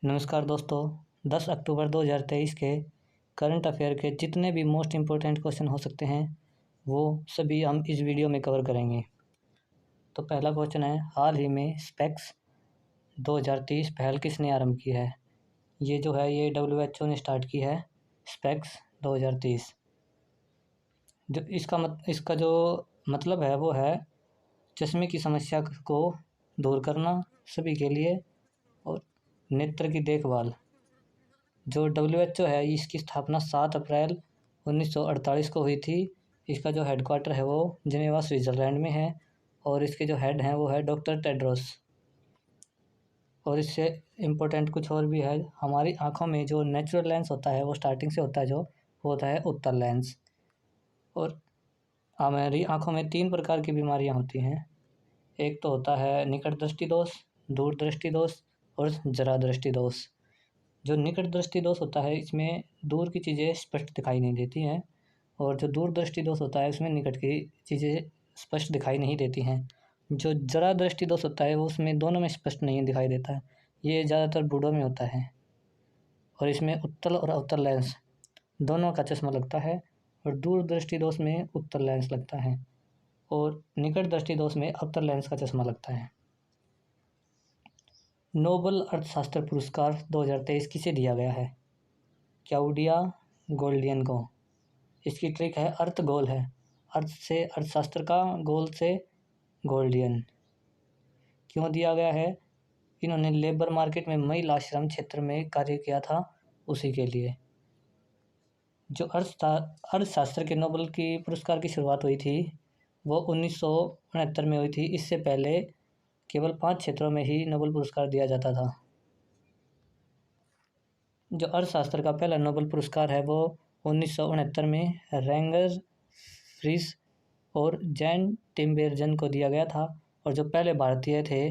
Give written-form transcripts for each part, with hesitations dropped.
नमस्कार दोस्तों। 10 अक्टूबर 2023 के करंट अफेयर के जितने भी मोस्ट इम्पोर्टेंट क्वेश्चन हो सकते हैं वो सभी हम इस वीडियो में कवर करेंगे। तो पहला क्वेश्चन है, हाल ही में स्पेक्स 2030 पहल किसने आरंभ की है? ये जो है ये WHO ने स्टार्ट की है स्पेक्स 2030। जो इसका जो मतलब है वो है चश्मे की समस्या को दूर करना सभी के लिए और नेत्र की देखभाल। जो WHO है इसकी स्थापना 7 अप्रैल 1948 को हुई थी। इसका जो हेडक्वार्टर है वो जिनेवा स्विट्ज़रलैंड में है और इसके जो हेड हैं वो है डॉक्टर टेड्रोस। और इससे इम्पोर्टेंट कुछ और भी है, हमारी आँखों में जो नेचुरल लेंस होता है वो स्टार्टिंग से होता है, जो होता है उत्तल लेंस। और हमारी आँखों में 3 प्रकार की बीमारियाँ होती हैं। एक तो होता है निकट दृष्टि दोष, दूर दृष्टि दोष और जरा दृष्टि दोष। जो निकट दृष्टि दोष होता है इसमें दूर की चीज़ें स्पष्ट दिखाई नहीं देती हैं और जो दूर दृष्टि दोष होता है उसमें निकट की चीज़ें स्पष्ट दिखाई नहीं देती हैं। जो जरा दृष्टि दोष होता है वो उसमें दोनों में स्पष्ट नहीं दिखाई देता है। ये ज़्यादातर बूढ़ों में होता है और इसमें उत्तल और अवतल लेंस दोनों का चश्मा लगता है और दूर दृष्टि दोष में उत्तल लेंस लगता है और निकट दृष्टि दोष में अवतल लेंस का चश्मा लगता है। नोबेल अर्थशास्त्र पुरस्कार 2023 किसे दिया गया है? क्लाउडिया गोल्डियन को। इसकी ट्रिक है अर्थ गोल है, अर्थ से अर्थशास्त्र का, गोल से गोल्डियन। क्यों दिया गया है? इन्होंने लेबर मार्केट में महिला श्रम क्षेत्र में कार्य किया था, उसी के लिए। जो अर्थशास्त्र के नोबेल की पुरस्कार की शुरुआत हुई थी वो 1969 में हुई थी। इससे पहले केवल 5 क्षेत्रों में ही नोबेल पुरस्कार दिया जाता था। जो अर्थशास्त्र का पहला नोबेल पुरस्कार है वो 1969 में रेंगर फ्रिस और जैन टिम्बेरजन को दिया गया था और जो पहले भारतीय थे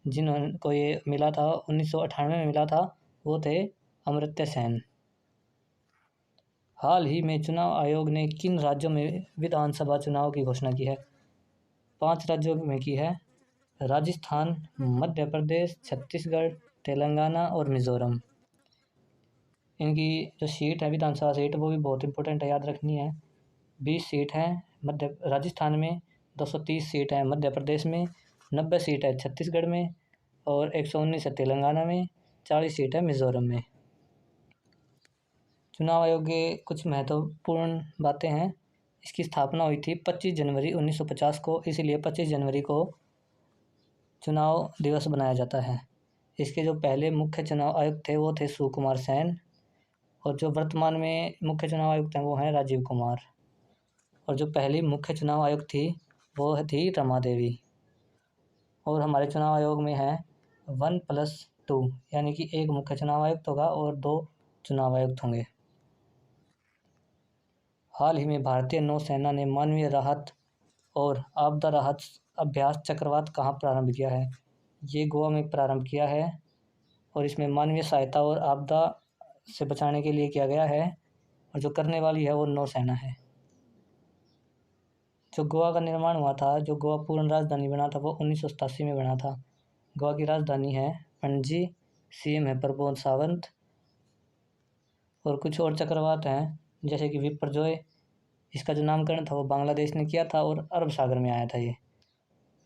जिनको ये मिला था 1998 में मिला था वो थे अमर्त्य सेन। हाल ही में चुनाव आयोग ने किन राज्यों में विधानसभा चुनाव की घोषणा की है? 5 राज्यों में की है, राजस्थान, मध्य प्रदेश, छत्तीसगढ़, तेलंगाना और मिज़ोरम। इनकी जो सीट है विधानसभा सीट वो भी बहुत इंपॉर्टेंट है, याद रखनी है। 20 सीट है राजस्थान में, 230 सीट है मध्य प्रदेश में, 90 सीट है छत्तीसगढ़ में और 119 है तेलंगाना में, 40 सीट है मिज़ोरम में। चुनाव आयोग के कुछ महत्वपूर्ण बातें हैं। इसकी स्थापना हुई थी 25 जनवरी 1950 को, इसीलिए 25 जनवरी को चुनाव दिवस बनाया जाता है। इसके जो पहले मुख्य चुनाव आयुक्त थे वो थे सुकुमार सेन और जो वर्तमान में मुख्य चुनाव आयुक्त हैं वो हैं राजीव कुमार। और जो पहली मुख्य चुनाव आयुक्त थी वो थी रमा देवी। और हमारे चुनाव आयोग में है 1+2, यानी कि 1 मुख्य चुनाव आयुक्त होगा और 2 चुनाव आयुक्त होंगे। हाल ही में भारतीय नौसेना ने मानवीय राहत और आपदा राहत अभ्यास चक्रवात कहाँ प्रारंभ किया है? ये गोवा में प्रारंभ किया है और इसमें मानवीय सहायता और आपदा से बचाने के लिए किया गया है और जो करने वाली है वो नौसेना है। जो गोवा का निर्माण हुआ था, जो गोवा पूर्ण राजधानी बना था वो 1987 में बना था। गोवा की राजधानी है पणजी, CM है प्रमोद सावंत। और कुछ और चक्रवात हैं जैसे कि विपर्जोय, इसका जो नामकरण था वो बांग्लादेश ने किया था और अरब सागर में आया था ये।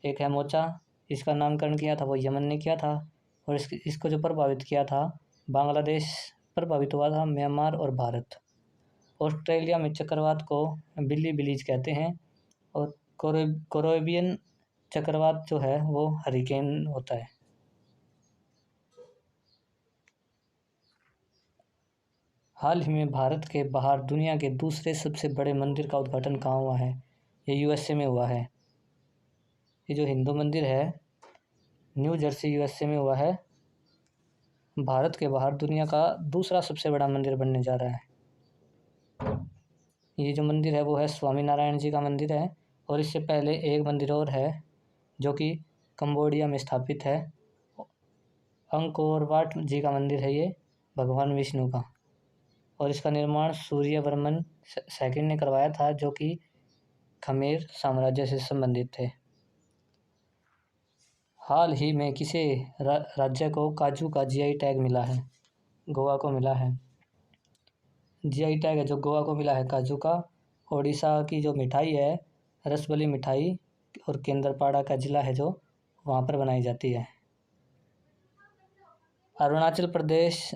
एक है मोचा, इसका नामकरण किया था वो यमन ने किया था और इसको जो प्रभावित किया था बांग्लादेश प्रभावित हुआ था, म्यांमार और भारत। ऑस्ट्रेलिया में चक्रवात को बिल्ली बिलीज कहते हैं और कैरिबियन चक्रवात जो है वो हरिकेन होता है। हाल ही में भारत के बाहर दुनिया के दूसरे सबसे बड़े मंदिर का उद्घाटन कहाँ हुआ है? ये USA में हुआ है। ये जो हिंदू मंदिर है न्यू जर्सी USA में हुआ है। भारत के बाहर दुनिया का दूसरा सबसे बड़ा मंदिर बनने जा रहा है। ये जो मंदिर है वो है स्वामी नारायण जी का मंदिर है और इससे पहले एक मंदिर और है जो कि कंबोडिया में स्थापित है। अंकोर वाट जी का मंदिर है ये, भगवान विष्णु का, और इसका निर्माण सूर्यवर्मन सेकंड ने करवाया था जो कि खमेर साम्राज्य से संबंधित थे। हाल ही में किसे राज्य को काजू का जीआई टैग मिला है? गोवा को मिला है। जीआई टैग है जो गोवा को मिला है काजू का। ओडिशा की जो मिठाई है रसबली मिठाई, और केंद्रपाड़ा का ज़िला है जो वहाँ पर बनाई जाती है। अरुणाचल प्रदेश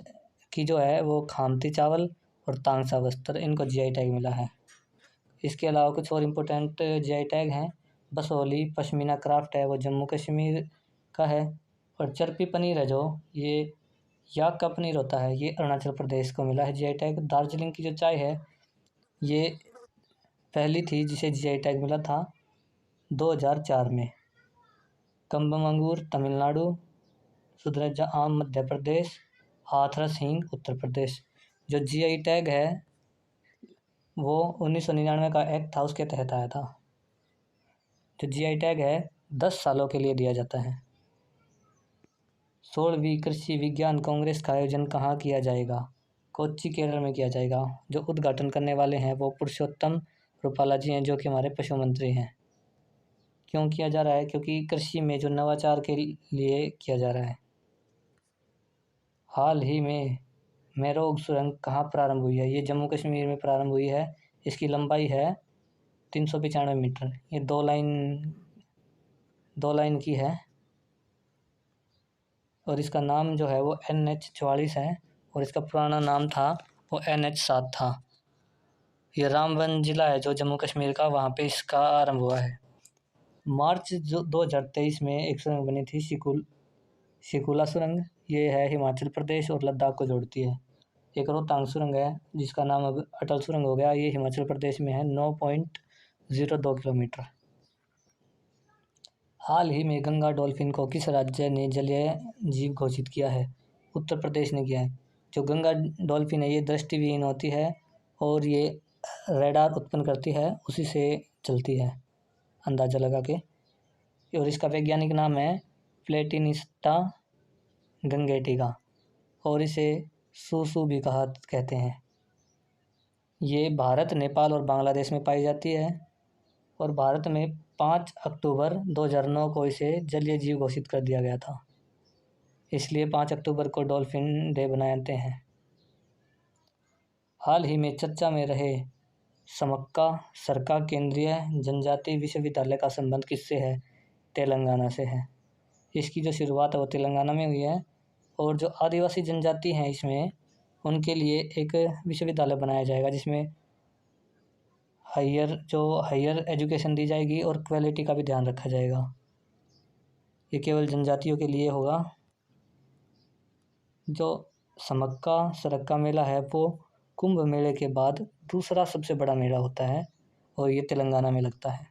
की जो है वो खामती चावल और तांगसा वस्त्र, इनको जीआई टैग मिला है। इसके अलावा कुछ और इम्पोर्टेंट जीआई टैग हैं। बसोली पश्मीना क्राफ्ट है वो जम्मू कश्मीर का है। और चरपी पनीर है जो ये याक का पनीर होता है, ये अरुणाचल प्रदेश को मिला है जीआई टैग। दार्जिलिंग की जो चाय है ये पहली थी जिसे जीआई टैग मिला था 2004 में। कम्बम अंगूर तमिलनाडु, सुदरजा आम मध्य प्रदेश, हाथरस हींग उत्तर प्रदेश। जो जीआई टैग है वो 1999 का एक्ट था उसके तहत आया था। जो जीआई टैग है 10 सालों के लिए दिया जाता है। 16वीं कृषि विज्ञान कांग्रेस का आयोजन कहाँ किया जाएगा? कोच्चि केरल में किया जाएगा। जो उद्घाटन करने वाले हैं वो पुरुषोत्तम रूपाला जी हैं जो कि हमारे पशु मंत्री हैं। क्यों किया जा रहा है? क्योंकि कृषि में जो नवाचार के लिए किया जा रहा है। हाल ही में मेरोग सुरंग कहाँ प्रारंभ हुई है? ये जम्मू कश्मीर में प्रारंभ हुई है। इसकी लंबाई है 395 मीटर। ये दो लाइन की है और इसका नाम जो है वो NH44 है और इसका पुराना नाम था वो NH7 था। ये रामबन ज़िला है जो जम्मू कश्मीर का, वहाँ पे इसका आरंभ हुआ है। मार्च 2023 में एक सुरंग बनी थी शिकुला सुरंग। ये है हिमाचल प्रदेश और लद्दाख को जोड़ती है। एक रोहतांग सुरंग है जिसका नाम अब अटल सुरंग हो गया, ये हिमाचल प्रदेश में है, 9.02 किलोमीटर। हाल ही में गंगा डॉल्फिन को किस राज्य ने जलीय जीव घोषित किया है? उत्तर प्रदेश ने किया है। जो गंगा डॉल्फिन है ये दृष्टिविहीन होती है और ये रेडार उत्पन्न करती है, उसी से चलती है अंदाज़ा लगा के। और इसका वैज्ञानिक नाम है प्लेटिनिस्टा गंगेटिका और इसे सूसू भी कहते हैं। ये भारत, नेपाल और बांग्लादेश में पाई जाती है और भारत में 5 अक्टूबर 2009 को इसे जलीय जीव घोषित कर दिया गया था, इसलिए 5 अक्टूबर को डॉल्फिन डे बनाते हैं। हाल ही में चर्चा में रहे समक्का सरका केंद्रीय जनजाति विश्वविद्यालय का संबंध किससे है? तेलंगाना से है। इसकी जो शुरुआत है वो तेलंगाना में हुई है और जो आदिवासी जनजाति हैं इसमें उनके लिए एक विश्वविद्यालय बनाया जाएगा जिसमें हायर एजुकेशन दी जाएगी और क्वालिटी का भी ध्यान रखा जाएगा। ये केवल जनजातियों के लिए होगा। जो समक्का सरक्का मेला है वो कुंभ मेले के बाद दूसरा सबसे बड़ा मेला होता है और ये तेलंगाना में लगता है।